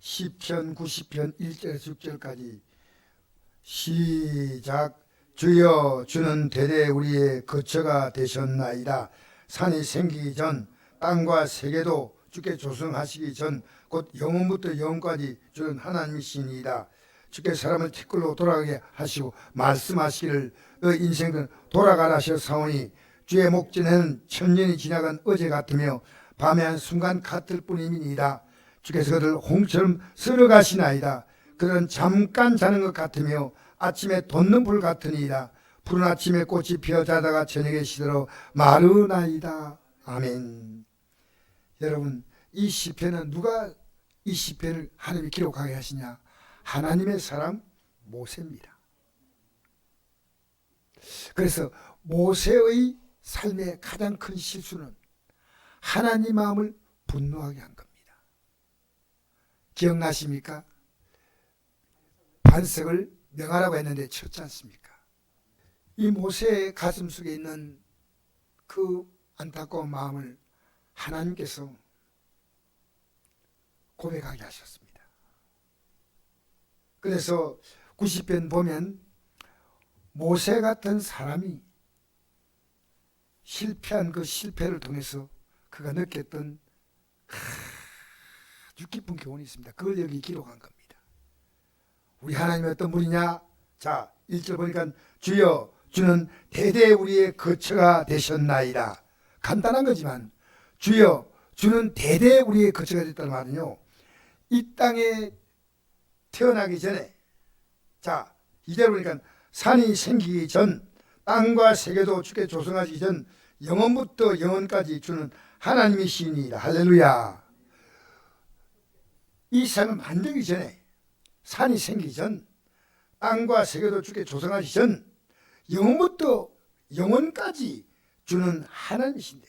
시편 90편 1절에서 6절까지 시작. 주여 주는 대대 우리의 거처가 되셨나이다. 산이 생기기 전 땅과 세계도 주께 조성하시기 전 곧 영원부터 영원까지 주는 하나님이시니이다. 주께 사람을 티끌로 돌아가게 하시고 말씀하시기를 너 인생은 돌아가라 하셨사오니 주의 목전에는 천년이 지나간 어제 같으며 밤의 한 순간 같을 뿐이니이다. 주께서 그를 홍처럼 쓸어가시나이다. 그들은 잠깐 자는 것 같으며 아침에 돋는 불 같으니이다. 푸른 아침에 꽃이 피어 자다가 저녁에 시들어 마르나이다. 아멘. 여러분, 이 시편은 누가 이 시편을 하나님이 기록하게 하시냐? 하나님의 사람 모세입니다. 그래서 모세의 삶의 가장 큰 실수는 하나님 마음을 분노하게 한 겁니다. 기억나십니까? 반석을 명하라고 했는데 쳤지 않습니까? 이 모세의 가슴 속에 있는 그 안타까운 마음을 하나님께서 고백하게 하셨습니다. 그래서 90편 보면 모세 같은 사람이 실패한 그 실패를 통해서 그가 느꼈던 아주 깊은 교훈이 있습니다. 그걸 여기 기록한 겁니다. 우리 하나님이 어떤 분이냐? 자, 1절 보니까 주여 주는 대대 우리의 거처가 되셨나이다. 간단한 거지만 주여 주는 대대 우리의 거처가 됐다는 말은요, 이 땅에 태어나기 전에, 자 2절 보니까 산이 생기기 전 땅과 세계도 주께 조성하시기 전 영원부터 영원까지 주는 하나님이시니이다. 할렐루야. 이 세상을 만들기 전에, 산이 생기기 전 땅과 세계도 주께 조성하시기 전 영원부터 영원까지 주는 하나님이신데,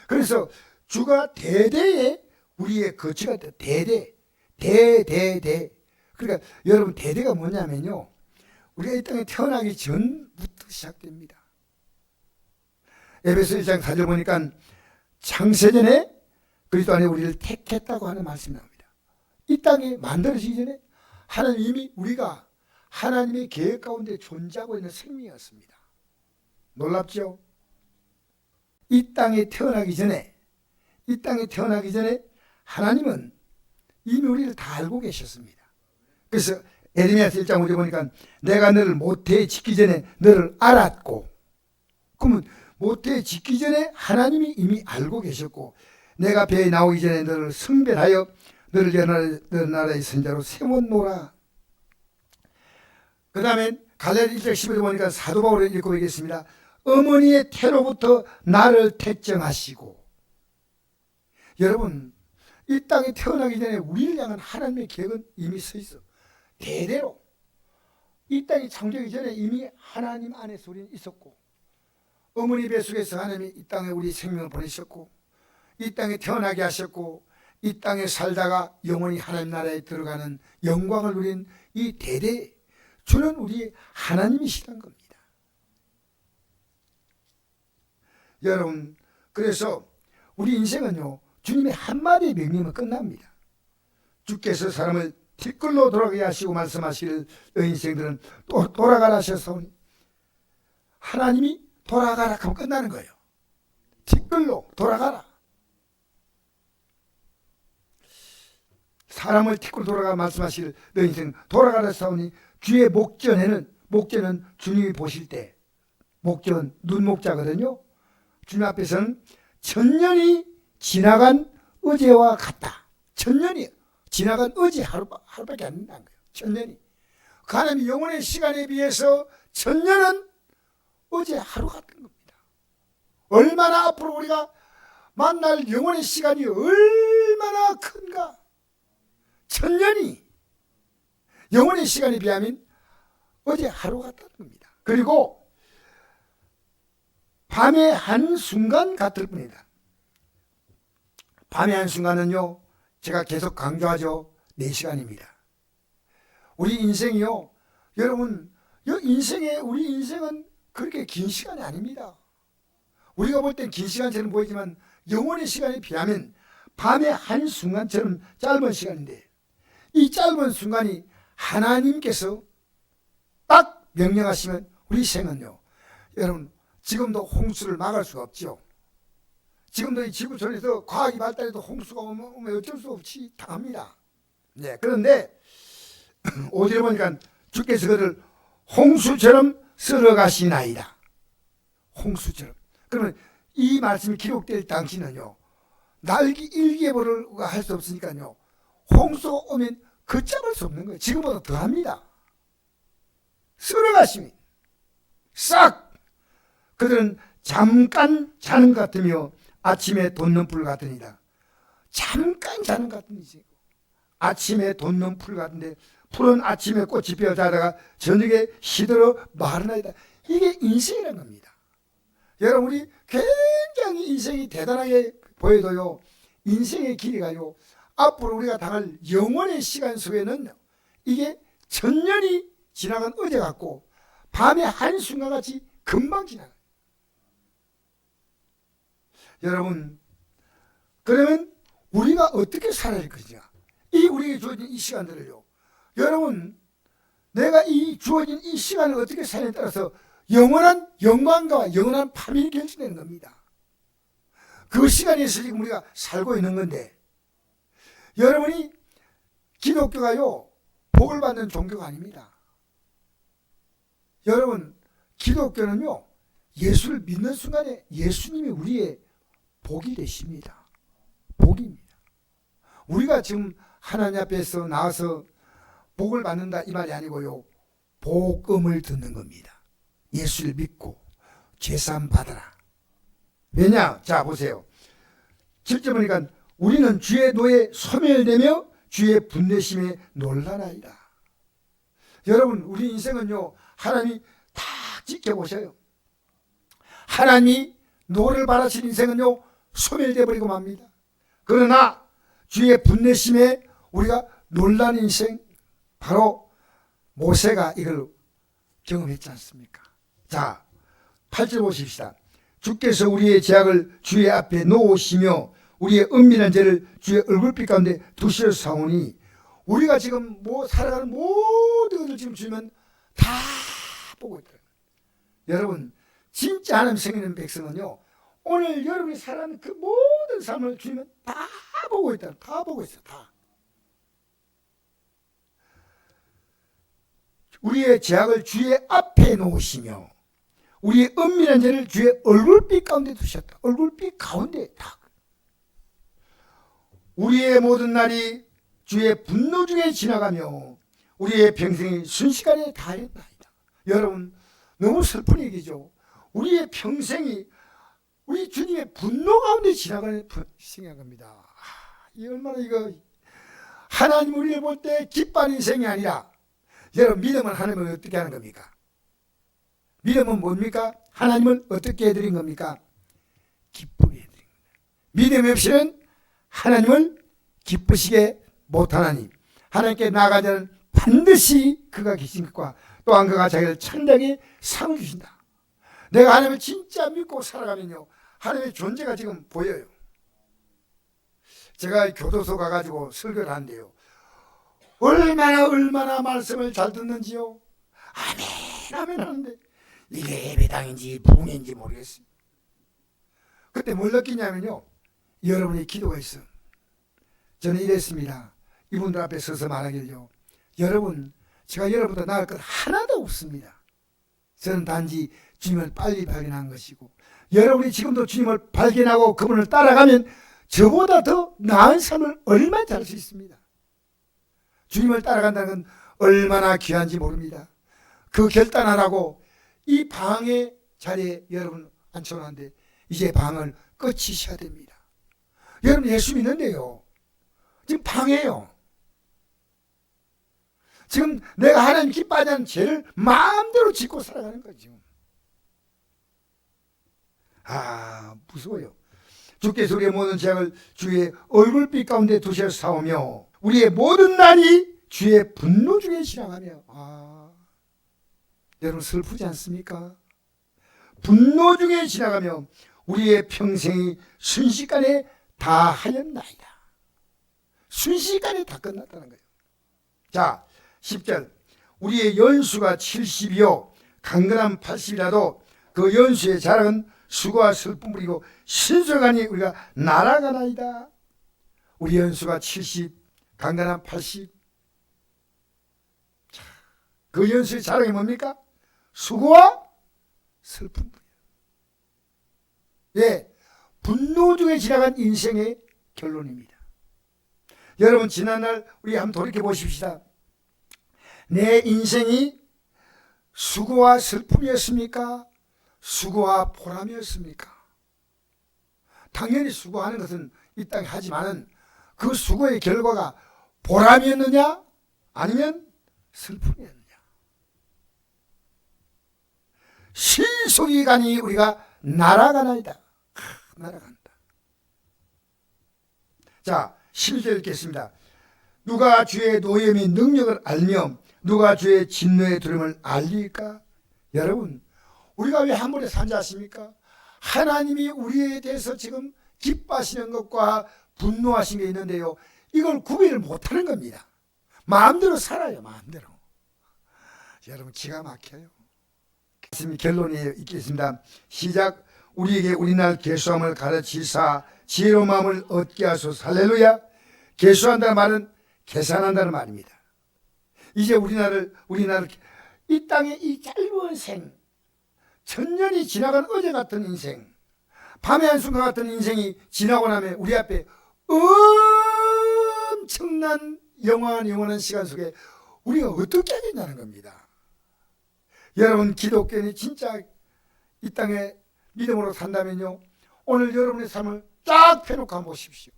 그래서 주가 대대에 우리의 거처가 돼. 대대. 그러니까 여러분, 대대가 뭐냐면요, 우리가 이 땅에 태어나기 전부터 시작됩니다. 에베소 1장 4절 보니까 창세전에 그리스도 안에 우리를 택했다고 하는 말씀이 나옵니다. 이 땅에 만들어지기 전에 하나님 이미 우리가 하나님의 계획 가운데 존재하고 있는 생명이었습니다. 놀랍죠? 이 땅에 태어나기 전에 하나님은 이미 우리를 다 알고 계셨습니다. 그래서 에레미야서 1장 5절 보니까 내가 너를 모태에 짓기 전에 너를 알았고, 그러면 모태에 짓기 전에 하나님이 이미 알고 계셨고, 내가 배에 나오기 전에 너를 성별하여 너를 너 나라의 선자로 세웠노라. 그 다음에 갈라디아 1장 11절 보니까 사도 바울을 읽고 있겠습니다. 어머니의 태로부터 나를 택정하시고. 여러분, 이 땅에 태어나기 전에 우리를 향한 하나님의 계획은 이미 서 있어. 대대로 이 땅이 창조하기 전에 이미 하나님 안에서 우리는 있었고, 어머니 뱃속에서 하나님이 이 땅에 우리 생명을 보내셨고, 이 땅에 태어나게 하셨고, 이 땅에 살다가 영원히 하나님 나라에 들어가는 영광을 누린 이 대대 주는 우리의 하나님이시란 겁니다. 여러분, 그래서 우리 인생은요, 주님의 한마디의 명령은 끝납니다. 주께서 사람을 티끌로 돌아가게 하시고 말씀하시기를 너희 인생들은 또 돌아가라 하셨사오니, 하나님이 돌아가라 하면 끝나는 거예요. 티끌로 돌아가라. 사람을 티끌로 돌아가 말씀하시기를 너희 인생 돌아가라 하셨사오니, 주의 목전은 주님이 보실 때, 목전 눈목자거든요. 주님 앞에서는 천년이 지나간 어제와 같다. 천년이 지나간 어제 하루밖에 안 된다는 거예요. 천년이. 그 하나님의 영원의 시간에 비해서 천년은 어제 하루 같은 겁니다. 얼마나 앞으로 우리가 만날 영원의 시간이 얼마나 큰가. 천년이 영원의 시간에 비하면 어제 하루 같다는 겁니다. 그리고 밤의 한순간 같을 뿐이다. 밤의 한순간은요, 제가 계속 강조하죠. 4시간입니다. 우리 인생이요, 여러분, 우리 인생은 그렇게 긴 시간이 아닙니다. 우리가 볼 땐 긴 시간처럼 보이지만 영원의 시간에 비하면 밤의 한순간처럼 짧은 시간인데 이 짧은 순간이 하나님께서 딱 명령하시면 우리 생은요, 여러분 지금도 홍수를 막을 수가 없죠. 지금도 이 지구촌에서 과학이 발달해도 홍수가 오면 어쩔 수 없이 당합니다. 네, 그런데 5절에 보니까 주께서 그를 홍수처럼 쓸어가시나이다. 홍수처럼. 그러면 이 말씀이 기록될 당시는요, 날기 일기예보를 할 수 없으니까요, 홍수가 오면 걷잡을 수 없는 거예요. 지금보다 더합니다. 쓸어가심이 싹. 그들은 잠깐 자는 것 같으며 아침에 돋는 풀 같으니라. 잠깐 자는 것 같은 이지. 아침에 돋는 풀 같은데 풀은 아침에 꽃이 피어 자다가 저녁에 시들어 마르나이다. 이게 인생이라는 겁니다. 여러분, 우리 굉장히 인생이 대단하게 보여도요, 인생의 길이가요, 앞으로 우리가 당할 영원의 시간 속에는 이게 천년이 지나간 어제 같고 밤의 한순간같이 금방 지나가요. 여러분, 그러면 우리가 어떻게 살아야 할 것이냐, 이 우리에게 주어진 이 시간들을요, 여러분, 내가 이 주어진 이 시간을 어떻게 사느냐에 따라서 영원한 영광과 영원한 파멸이 결정되는 겁니다. 그 시간에서 지금 우리가 살고 있는 건데, 여러분이 기독교가요, 복을 받는 종교가 아닙니다. 여러분, 기독교는요, 예수를 믿는 순간에 예수님이 우리의 복이 되십니다. 복입니다. 우리가 지금 하나님 앞에서 나와서 복을 받는다 이 말이 아니고요, 복음을 듣는 겁니다. 예수를 믿고 죄사함 받아라. 왜냐? 자, 보세요. 7절 보니까 우리는 주의 노에 소멸되며 주의 분내심에 놀라나이다. 여러분, 우리 인생은요, 하나님이 다 지켜보셔요. 하나님이 노를 바라신 인생은요, 소멸돼 버리고 맙니다. 그러나 주의 분내심에 우리가 놀란 인생, 바로 모세가 이걸 경험했지 않습니까? 자, 8절 보십시다. 주께서 우리의 죄악을 주의 앞에 놓으시며 우리의 은밀한 죄를 주의 얼굴빛 가운데 두셨사오니, 우리가 지금 뭐 살아가는 모든 것을 지금 주면 다 보고 있다. 여러분, 진짜 하나님 생기는 백성은요, 오늘 여러분이 살아가는 그 모든 삶을 주면 다 보고 있다. 다 보고 있어. 다. 우리의 죄악을 주의 앞에 놓으시며 우리의 은밀한 죄를 주의 얼굴빛 가운데 두셨다. 얼굴빛 가운데 다. 우리의 모든 날이 주의 분노 중에 지나가며 우리의 평생이 순식간에 다했나이다. 여러분, 너무 슬픈 얘기죠. 우리의 평생이 우리 주님의 분노 가운데 지나가는 생각합니다. 이 얼마나 이거 하나님 우리를 볼 때 기뻐하는 인생이 아니라, 여러분, 믿음은 하나님을 어떻게 하는 겁니까? 믿음은 뭡니까? 하나님을 어떻게 해드린 겁니까? 기쁘게 해드린 겁니다. 믿음 없이는 하나님을 기쁘시게 못하나니 하나님께 나아가자는 반드시 그가 계신 것과 또한 그가 자기를 찬양하게 상을 주신다. 내가 하나님을 진짜 믿고 살아가면요, 하나님의 존재가 지금 보여요. 제가 교도소 가가지고 설교를 하는데요, 얼마나 말씀을 잘 듣는지요. 아멘 아멘 하는데 이게 예배당인지 부흥인지 모르겠어요. 그때 뭘 느끼냐면요, 여러분이 기도가 있어. 저는 이랬습니다. 이분들 앞에 서서 말하길요, 여러분, 제가 여러분보다 나을 것 하나도 없습니다. 저는 단지 주님을 빨리 발견한 것이고, 여러분이 지금도 주님을 발견하고 그분을 따라가면 저보다 더 나은 삶을 얼마나 잘 수 있습니다. 주님을 따라간다는 건 얼마나 귀한지 모릅니다. 그 결단하라고 이 방의 자리에 여러분 앉혀놨는데 이제 방을 꺼치셔야 됩니다. 여러분, 예수 믿는데요, 지금 방해요. 지금 내가 하나님 기뻐하지 않는 죄를 마음대로 짓고 살아가는 거죠. 무서워요. 주께서 우리의 모든 죄악을 주의 얼굴빛 가운데 두셨사오며 우리의 모든 날이 주의 분노 중에 지나가며. 여러분, 슬프지 않습니까? 분노 중에 지나가며 우리의 평생이 순식간에 다 하였나이다. 순식간에 다 끝났다는 거예요. 자, 10절. 우리의 연수가 70이요 강건함 80이라도 그 연수의 자랑은 수고와 슬픔이고 신속하니 우리가 날아가나이다. 우리 연수가 70, 강건함 80. 자, 그 연수의 자랑이 뭡니까? 수고와 슬픔. 예, 분노 중에 지나간 인생의 결론입니다. 여러분, 지난날 우리 한번 돌이켜 보십시다. 내 인생이 수고와 슬픔이었습니까? 수고와 보람이었습니까? 당연히 수고하는 것은 이 땅에 하지만은 그 수고의 결과가 보람이었느냐? 아니면 슬픔이었느냐? 신속히 가니 우리가 날아가나이다. 날아간다. 자, 11절 읽겠습니다. 누가 주의 노여 및 능력을 알며 누가 주의 진노의 두려움을 알리까? 여러분, 우리가 왜 한번에 산지 아십니까? 하나님이 우리에 대해서 지금 기뻐하시는 것과 분노하신 게 있는데요, 이걸 구별을 못하는 겁니다. 마음대로 살아요. 마음대로. 여러분, 기가 막혀요. 결론이 있겠습니다. 시작. 우리에게 우리날 계수함을 가르치사 지혜로운 마음을 얻게 하소서. 할렐루야. 계수한다는 말은 계산한다는 말입니다. 이제 우리나라를 이 땅의 이 짧은 생, 천년이 지나간 어제 같은 인생, 밤의 한순간 같은 인생이 지나고 나면 우리 앞에 엄청난 영원한 시간 속에 우리가 어떻게 하겠냐는 겁니다. 여러분, 기독교인이 진짜 이 땅에 믿음으로 산다면요, 오늘 여러분의 삶을 쫙 펴놓고 한번 보십시오.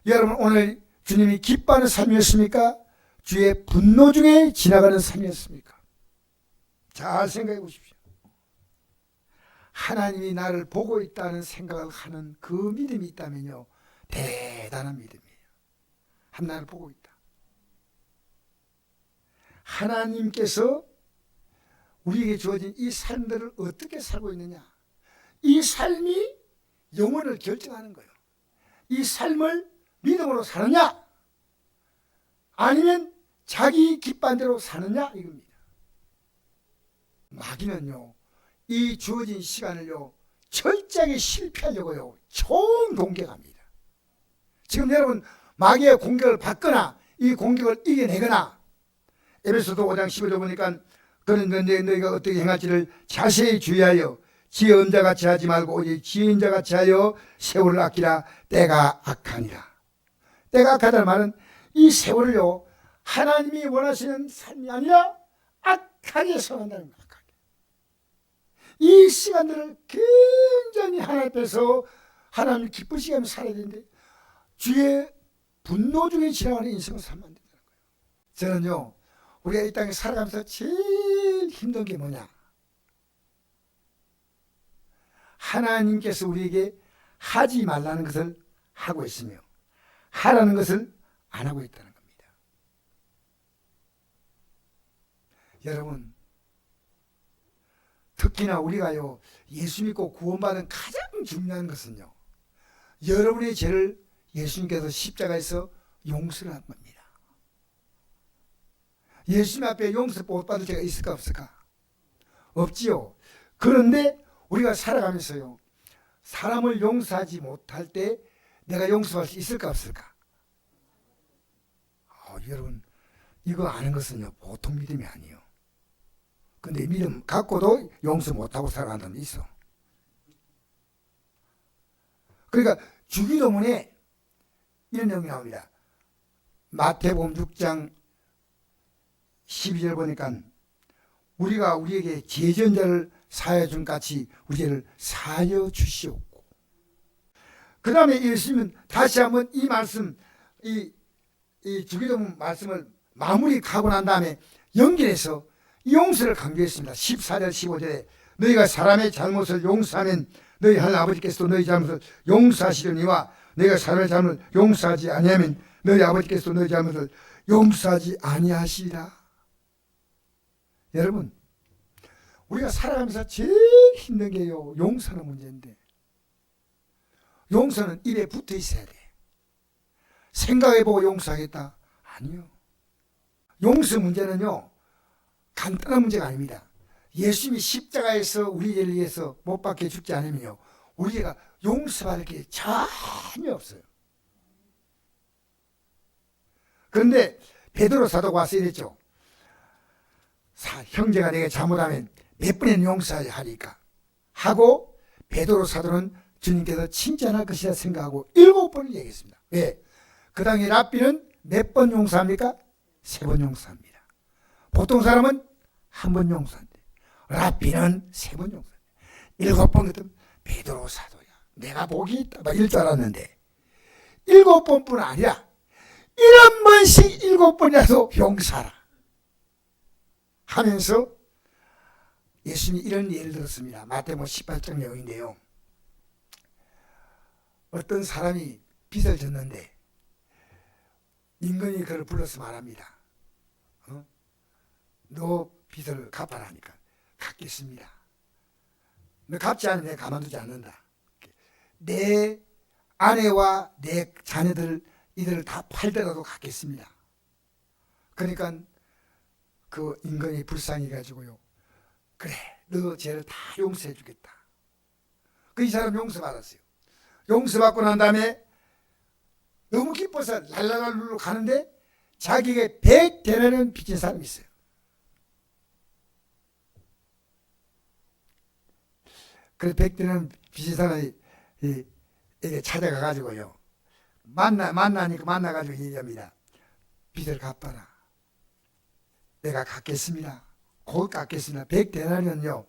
여러분, 오늘 주님이 기뻐하는 삶이었습니까? 주의 분노 중에 지나가는 삶이었습니까? 잘 생각해 보십시오. 하나님이 나를 보고 있다는 생각을 하는 그 믿음이 있다면요, 대단한 믿음이에요. 하나님을 보고 있다. 하나님께서 우리에게 주어진 이 삶들을 어떻게 살고 있느냐, 이 삶이 영혼을 결정하는 거예요. 이 삶을 믿음으로 사느냐 아니면 자기 기뻐한 대로 사느냐 이겁니다. 마귀는요, 이 주어진 시간을요 철저하게 실패하려고요 총공격합니다. 지금 여러분, 마귀의 공격을 받거나 이 공격을 이겨내거나, 에베소서 5장 15절 보니까 그런 건데 너희가 어떻게 행할지를 자세히 주의하여 지혜 은자같이 하지 말고 오직 지혜인 자같이 하여 세월을 아끼라. 때가 악하니라. 때가 악하다는 말은 이 세월을요 하나님이 원하시는 삶이 아니라 악하게 선한다는 거예요. 악하게. 이 시간들을 굉장히 하나님 앞에서 하나님을 기쁘시게 하며 살아야 되는데 주의 분노 중에 지나가는 인생을 살면 안 된다는 거예요. 저는요, 우리가 이 땅에 살아가면서 제일 힘든 게 뭐냐, 하나님께서 우리에게 하지 말라는 것을 하고 있으며 하라는 것을 안 하고 있다는 겁니다. 여러분, 특히나 우리가요 예수 믿고 구원받은 가장 중요한 것은요, 여러분의 죄를 예수님께서 십자가에서 용서를 한 겁니다. 예수님 앞에 용서 못 받을 죄가 있을까 없을까? 없지요. 그런데 우리가 살아가면서요, 사람을 용서하지 못할 때 내가 용서할 수 있을까 없을까? 여러분, 이거 아는 것은요 보통 믿음이 아니에요. 근데 믿음 갖고도 용서 못하고 살아가는 사람이 있어. 그러니까 주기도문에 이런 내용이 나옵니다. 마태복음 6장 12절 보니까 우리가 우리에게 죄전자를 사하여 준 같이 우리 죄를 사하여 주시옵고, 그 다음에 예수님은 다시 한번 이 말씀, 이 주기도문 말씀을 마무리하고 난 다음에 연결해서 용서를 강조했습니다. 14절 15절에 너희가 사람의 잘못을 용서하면 너희 하나님 아버지께서도 너희 잘못을 용서하시려니와 너희가 사람의 잘못을 용서하지 아니하면 너희 아버지께서도 너희 잘못을 용서하지 아니하시리라. 여러분, 우리가 살아가면서 제일 힘든 게요 용서는 문제인데, 용서는 입에 붙어 있어야 돼. 생각해보고 용서하겠다? 아니요. 용서 문제는요, 간단한 문제가 아닙니다. 예수님이 십자가에서 우리를 위해서 못 박혀 죽지 않으면요, 우리가 용서받을 게 전혀 없어요. 그런데 베드로 사도가 와서 이랬죠. 형제가 내게 잘못하면 몇 번이나 용서해야 하니까 하고, 베드로 사도는 주님께서 칭찬할 것이라 생각하고 7번을 얘기했습니다. 왜? 그 당시 랍비는 몇 번 용서합니까? 3번 용서합니다. 보통 사람은 1번 용서한대. 랍비는 3번 용서한대. 7번 그랬더니 베드로 사도야, 내가 복이 있다 막 이럴 줄 알았는데 7번뿐 아니라 1번씩 7번이라도 용서하라 하면서 예수님이 이런 예를 들었습니다. 마태복음 18장 내용인데요. 어떤 사람이 빚을 졌는데 임금이 그를 불러서 말합니다. 너 빚을 갚아라 하니까 갚겠습니다. 너 갚지 않으면 내가 가만두지 않는다. 내 아내와 내 자녀들 이들을 다 팔더라도 갚겠습니다. 그러니까 그 임금이 불쌍히 가지고요, 그래 너 죄를 다 용서해 주겠다. 그 이 사람 용서받았어요. 용서받고 난 다음에 너무 기뻐서 랄랄랄로 가는데 자기에게 100데나리온 빚진 사람이 있어요. 그래서 100데나리온 빚진 사람이 이렇게 찾아가가지고요, 만나가지고 얘기합니다. 빚을 갚아라. 내가 갚겠습니다. 곧 갚겠습니다. 100데나리온은요,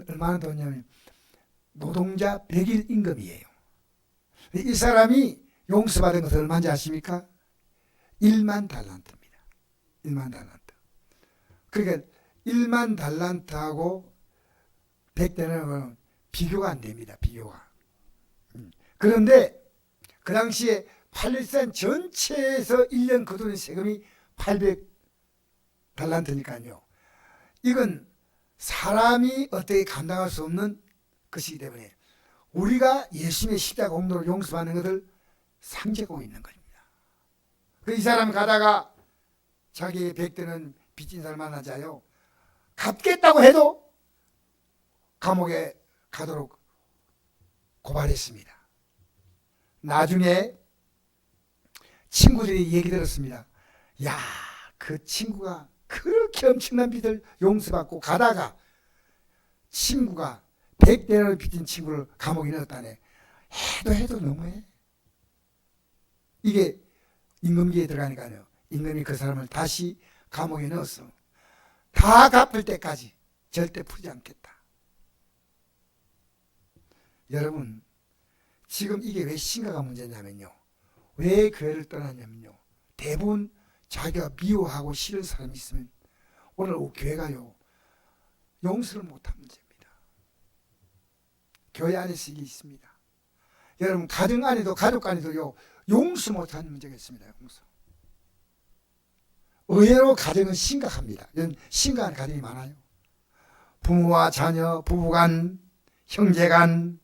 얼마나 돈이냐면 노동자 100일 임금이에요. 이 사람이 용서받은 것은 얼마인지 아십니까? 1만 달란트입니다. 1만 달란트. 그러니까 1만 달란트하고 100데나리온은 비교가 안 됩니다. 비교가. 그런데 그 당시에 팔레스타인 전체에서 1년 거두는 세금이 800달란트니까요. 이건 사람이 어떻게 감당할 수 없는 것이기 때문에 우리가 예수님의 십자가 공로로 용서받는 것을 상징하고 있는 겁니다. 이 사람 가다가 자기의 100대는 빚진 사람 만나자요, 갚겠다고 해도 감옥에 가도록 고발했습니다. 나중에 친구들이 얘기 들었습니다. 야, 그 친구가 그렇게 엄청난 빚을 용서받고 가다가 친구가 100대를 빚진 친구를 감옥에 넣었다네. 해도 너무해. 이게 임금기에 들어가니까요, 임금이 그 사람을 다시 감옥에 넣었어. 다 갚을 때까지 절대 풀지 않겠다. 여러분, 지금 이게 왜 심각한 문제냐면요, 왜 교회를 떠나냐면요, 대부분 자기가 미워하고 싫은 사람이 있으면 오늘 교회가요, 용서를 못한 문제입니다. 교회 안에서 이게 있습니다. 여러분, 가정 안에도 가족 안에도요, 용서 못하는 문제가 있습니다. 용서. 의외로 가정은 심각합니다. 이런 심각한 가정이 많아요. 부모와 자녀, 부부간, 형제간,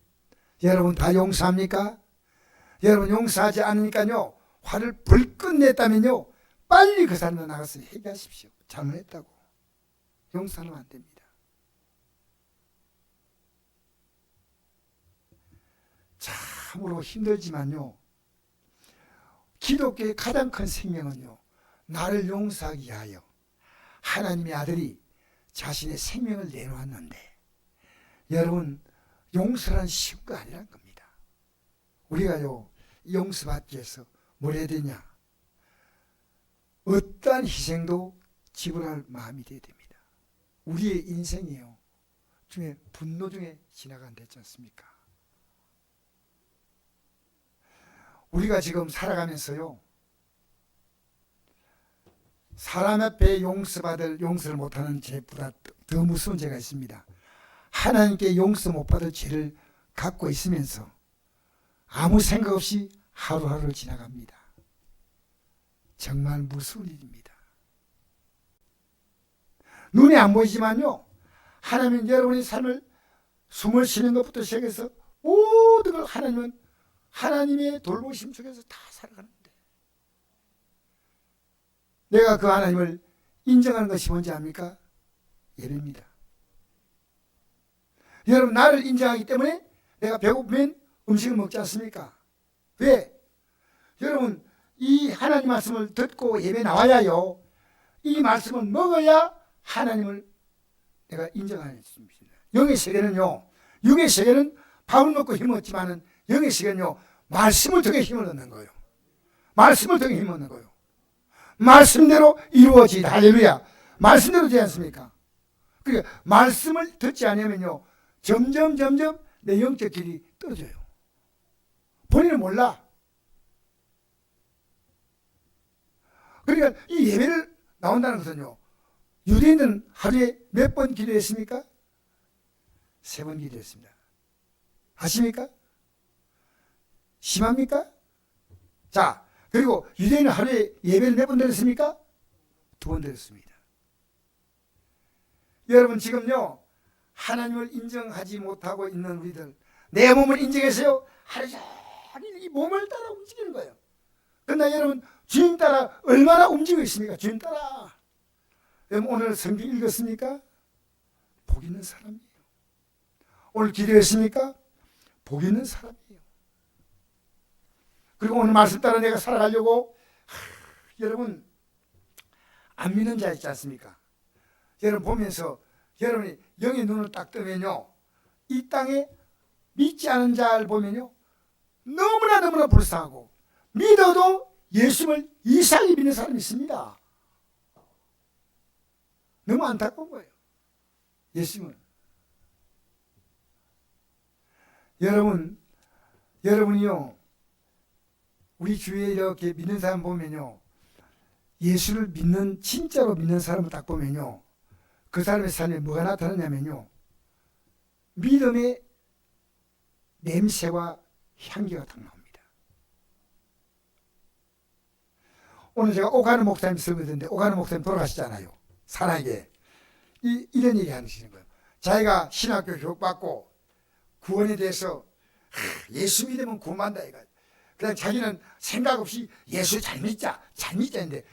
여러분 다 용서합니까? 여러분 용서하지 않으니까요, 화를 불끈 냈다면요, 빨리 그 사람을 나가서 회개하십시오. 잘못했다고. 용서하면 안 됩니다. 참으로 힘들지만요, 기독교의 가장 큰 생명은요, 나를 용서하기 위하여 하나님의 아들이 자신의 생명을 내놓았는데, 여러분 용서란 쉬운 거 아니란 겁니다. 우리가요, 용서받기 위해서 뭘 해야 되냐? 어떠한 희생도 지불할 마음이 되어야 됩니다. 우리의 인생이요, 중에 분노 중에 지나간다 했지 않습니까? 우리가 지금 살아가면서요, 사람 앞에 용서를 못하는 죄보다 더 무서운 죄가 있습니다. 하나님께 용서 못 받을 죄를 갖고 있으면서 아무 생각 없이 하루하루를 지나갑니다. 정말 무서운 일입니다. 눈에 안 보이지만요, 하나님은 여러분의 삶을 숨을 쉬는 것부터 시작해서 모든 걸 하나님은 하나님의 돌보심 속에서 다 살아가는데, 내가 그 하나님을 인정하는 것이 뭔지 압니까? 예배입니다. 여러분, 나를 인정하기 때문에 내가 배고프면 음식을 먹지 않습니까? 왜? 여러분, 이 하나님 말씀을 듣고 예배 나와야요, 이 말씀을 먹어야 하나님을 내가 인정하는 것입니다. 영의 세계는요, 육의 세계는 밥을 먹고 힘을 얻지만은 영의 세계는요, 말씀을 통해 힘을 얻는 거예요. 말씀을 통해 힘을 얻는 거예요. 말씀대로 이루어지다. 할렐루야. 말씀대로 되지 않습니까? 그러니까 말씀을 듣지 않으면요, 점점 내 영적 길이 떨어져요. 본인은 몰라. 그러니까 이 예배를 나온다는 것은요, 유대인들은 하루에 몇 번 기도했습니까? 3번 기도했습니다. 아십니까? 심합니까? 자, 그리고 유대인은 하루에 예배를 몇 번 드렸습니까? 2번 드렸습니다. 여러분, 지금요, 하나님을 인정하지 못하고 있는 우리들, 내 몸을 인정해서요, 하루 종일 이 몸을 따라 움직이는 거예요. 그러나 여러분, 주님 따라 얼마나 움직이고 있습니까? 주님 따라. 여러분, 오늘 성경 읽었습니까? 복 있는 사람이에요. 오늘 기도했습니까? 복 있는 사람이에요. 그리고 오늘 말씀 따라 내가 살아가려고, 여러분, 안 믿는 자 있지 않습니까? 여러분 보면서 여러분이 영의 눈을 딱 뜨면요, 이 땅에 믿지 않은 자를 보면요, 너무나 불쌍하고, 믿어도 예수를 이상히 믿는 사람이 있습니다. 너무 안타까운 거예요. 예수님을. 여러분이요, 우리 주위에 이렇게 믿는 사람 보면요, 예수를 믿는, 진짜로 믿는 사람을 딱 보면요, 그 사람의 삶에 뭐가 나타나냐면요, 믿음의 냄새와 향기가 딱 나옵니다. 오늘 제가 오가는 목사님 설교 듣는데, 오가는 목사님 돌아가시잖아요. 사랑에게. 이런 얘기 하시는 거예요. 자기가 신학교 교육받고 구원에 대해서 예수 믿으면 구원한다 이거. 그냥 자기는 생각 없이 예수 잘 믿자 했는데,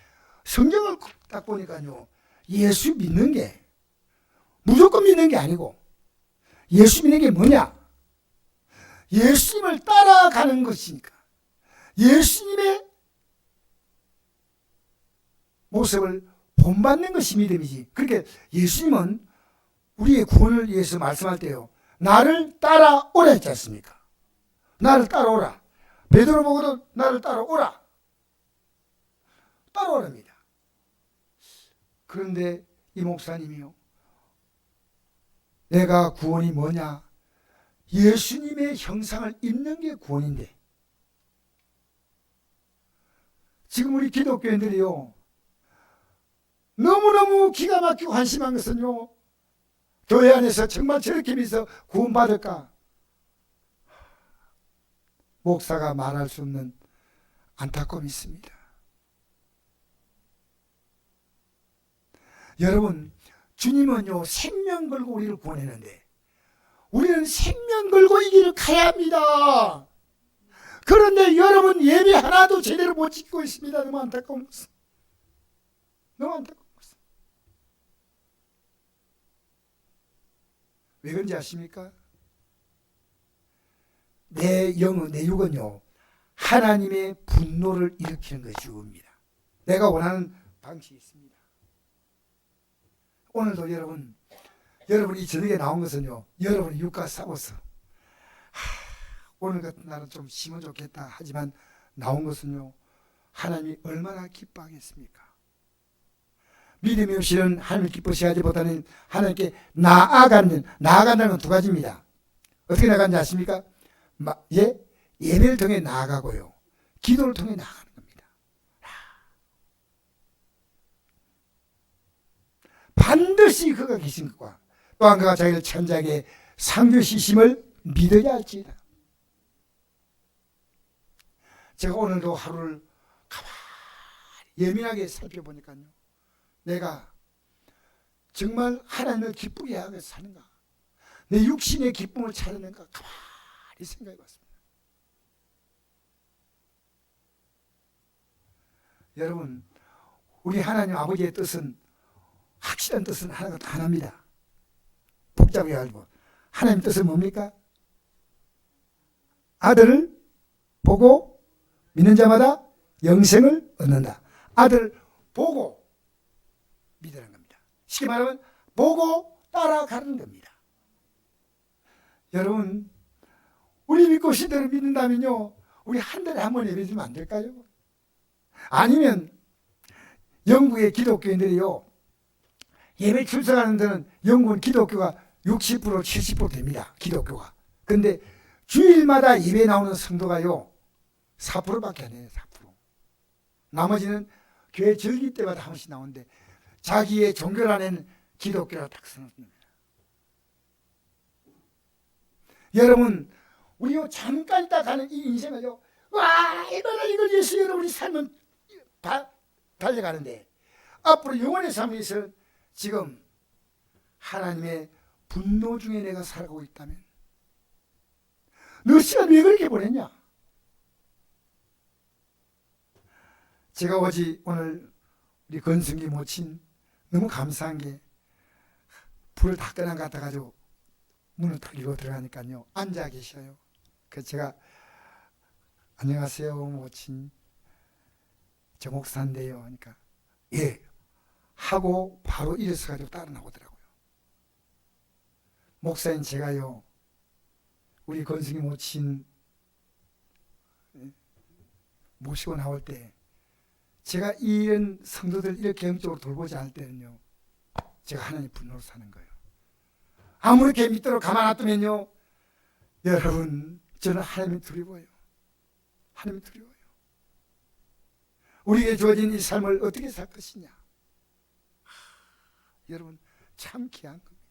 성경을 딱 보니까요, 예수 믿는 게 무조건 믿는 게 아니고, 예수 믿는 게 뭐냐? 예수님을 따라가는 것이니까. 예수님의 모습을 본받는 것이 믿음이지. 그렇게 예수님은 우리의 구원을 위해서 말씀할 때요, 나를 따라오라 했지 않습니까? 나를 따라오라. 베드로 보고도 나를 따라오라. 따라오랍니다. 그런데 이 목사님이요, 내가 구원이 뭐냐? 예수님의 형상을 입는 게 구원인데, 지금 우리 기독교인들이요, 너무너무 기가 막히고 한심한 것은요, 교회 안에서 정말 저렇게 믿어서 구원받을까? 목사가 말할 수 없는 안타까움이 있습니다. 여러분, 주님은요, 생명 걸고 우리를 구원했는데, 우리는 생명 걸고 이 길을 가야 합니다. 그런데 여러분, 예배 하나도 제대로 못 지키고 있습니다. 너무 안타까운 것은. 너무 안타까운 것은. 왜 그런지 아십니까? 내 영은, 내 육은요, 하나님의 분노를 일으키는 것이 죽음입니다. 내가 원하는 방식이 있습니다. 오늘도 여러분이 저녁에 나온 것은요, 여러분이 육과 싸워서 오늘 같은 날은 좀 쉬면 좋겠다 하지만 나온 것은요, 하나님이 얼마나 기뻐하겠습니까? 믿음이 없이는 하나님을 기뻐하시기보다는 하나님께 나아간다는 건 2가지입니다. 어떻게 나아가는지 아십니까? 예배를 통해 나아가고요, 기도를 통해 나아가는 겁니다. 반드시 그가 계신 것과 또한 그가 자기를 천장에 상주시심을 믿어야 할지이다. 제가 오늘도 하루를 가만히 예민하게 살펴보니까요, 내가 정말 하나님을 기쁘게 하게 사는가, 내 육신의 기쁨을 찾는가, 가만히 생각해 봤습니다. 여러분, 우리 하나님 아버지의 뜻은, 확실한 뜻은 하나입니다. 복잡하게 알고. 하나님 뜻은 뭡니까? 아들을 보고 믿는 자마다 영생을 얻는다. 아들 보고 믿으라는 겁니다. 쉽게 말하면 보고 따라가는 겁니다. 여러분, 우리 믿고 신대로 믿는다면요, 우리 한 달에 한 번 예배 드리면 안 될까요? 아니면 영국의 기독교인들이요, 예배 출석하는 데는 영국은 기독교가 60% 70% 됩니다. 기독교가. 근데 주일마다 예배 나오는 성도가요 4%밖에 안 해요. 4%. 나머지는 교회 절기 때마다 한 번씩 나오는데 자기의 종교란에는 기독교라고 딱 써놓습니다. 여러분, 우리가 잠깐 딱 하는 이 인생을요, 와, 얼마나 이걸 위해서 여러분이 삶은 달려가는데 앞으로 영원의 삶을 위해서 지금 하나님의 분노 중에 내가 살아가고 있다면 너 시간 왜 그렇게 보냈냐? 제가 오늘 우리 건승기 모친 너무 감사한 게 불을 다 끄는 것 같아가지고 문을 딱 열고 들어가니까요 앉아 계셔요. 그래서 제가 안녕하세요 모친 저 목사인데요 하니까 예 하고 바로 일어서가지고 따라 나오더라고요. 목사님 제가요 우리 건승기 모친 모시고 나올 때 제가 이런 성도들 이렇게 영적으로 돌보지 않을 때는요 제가 하나님 분노로 사는 거예요. 아무렇게 믿도록 가만 놔두면요 여러분 저는 하나님이 두려워요. 하나님이 두려워요. 우리에게 주어진 이 삶을 어떻게 살 것이냐. 여러분 참 귀한 겁니다.